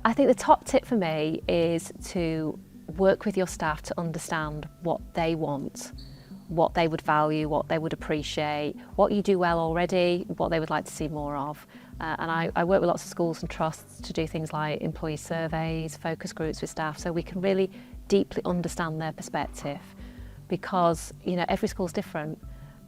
I think the top tip for me is to work with your staff to understand what they want, what they would value, what they would appreciate, what you do well already, what they would like to see more of. And I work with lots of schools and trusts to do things like employee surveys, focus groups with staff, so we can really deeply understand their perspective, because every school's different,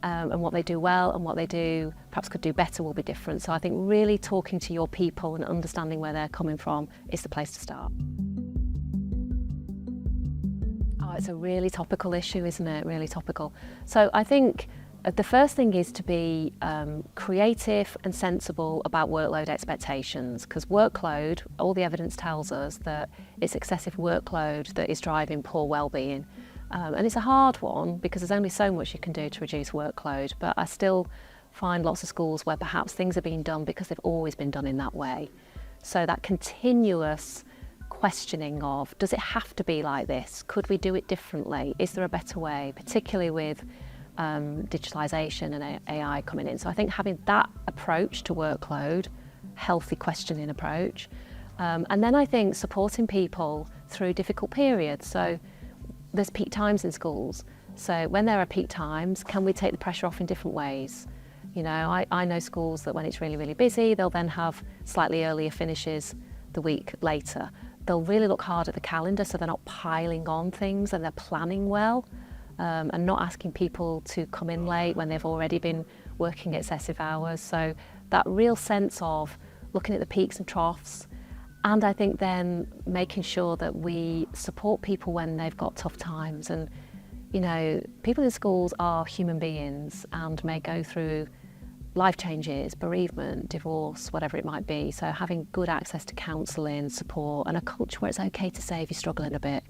and what they do well and what they do perhaps could do better will be different. So I think really talking to your people and understanding where they're coming from is the place to start. Oh, it's a really topical issue, isn't it? Really topical. So I think the first thing is to be creative and sensible about workload expectations, because workload, all the evidence tells us that it's excessive workload that is driving poor well-being. And it's a hard one because there's only so much you can do to reduce workload, but I still find lots of schools where perhaps things are being done because they've always been done in that way. So that continuous questioning of, does it have to be like this? Could we do it differently? Is there a better way, particularly with digitalisation and AI coming in? So I think having that approach to workload, healthy questioning approach, and then I think supporting people through difficult periods. So there's peak times in schools. So when there are peak times, can we take the pressure off in different ways? I know schools that when it's really, really busy, they'll then have slightly earlier finishes the week later. They'll really look hard at the calendar so they're not piling on things and they're planning well, and not asking people to come in late when they've already been working excessive hours. So that real sense of looking at the peaks and troughs. And I think then making sure that we support people when they've got tough times. And, people in schools are human beings and may go through life changes, bereavement, divorce, whatever it might be. So having good access to counselling, support, and a culture where it's okay to say if you're struggling a bit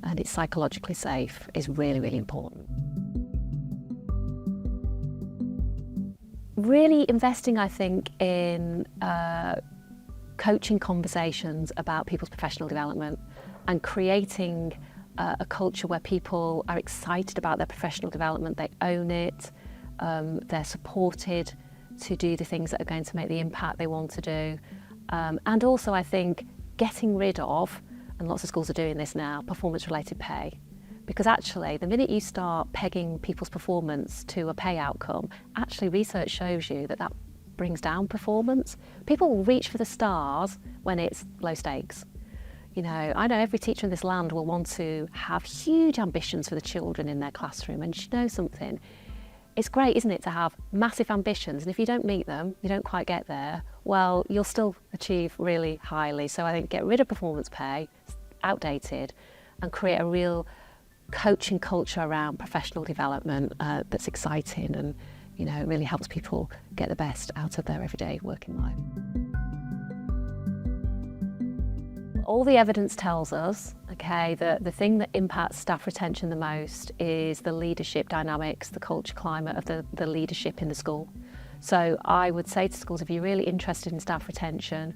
and it's psychologically safe is really, really important. Really investing, I think, in coaching conversations about people's professional development and creating a culture where people are excited about their professional development, they own it, they're supported to do the things that are going to make the impact they want to do. And also I think getting rid of, and lots of schools are doing this now, performance-related pay. Because actually, the minute you start pegging people's performance to a pay outcome, actually research shows you that that brings down performance. People will reach for the stars when it's low stakes. I know every teacher in this land will want to have huge ambitions for the children in their classroom, and you know something? It's great, isn't it, to have massive ambitions, and if you don't meet them, you don't quite get there, well, you'll still achieve really highly. So I think get rid of performance pay, outdated, and create a real coaching culture around professional development that's exciting and really helps people get the best out of their everyday working life. All the evidence tells us, that the thing that impacts staff retention the most is the leadership dynamics, the culture climate of the leadership in the school. So I would say to schools, if you're really interested in staff retention,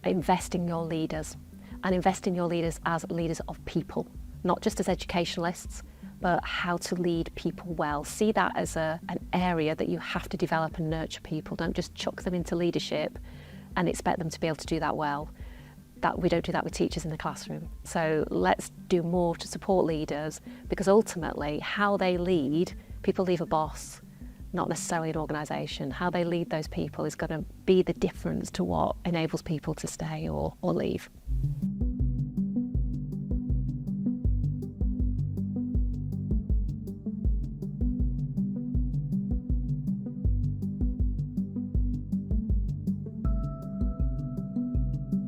invest in your leaders, and invest in your leaders as leaders of people, not just as educationalists, but how to lead people well. See that as an area that you have to develop and nurture people. Don't just chuck them into leadership and expect them to be able to do that well. We don't do that with teachers in the classroom. So let's do more to support leaders, because ultimately how they lead, people leave a boss, not necessarily an organisation. How they lead those people is going to be the difference to what enables people to stay or leave.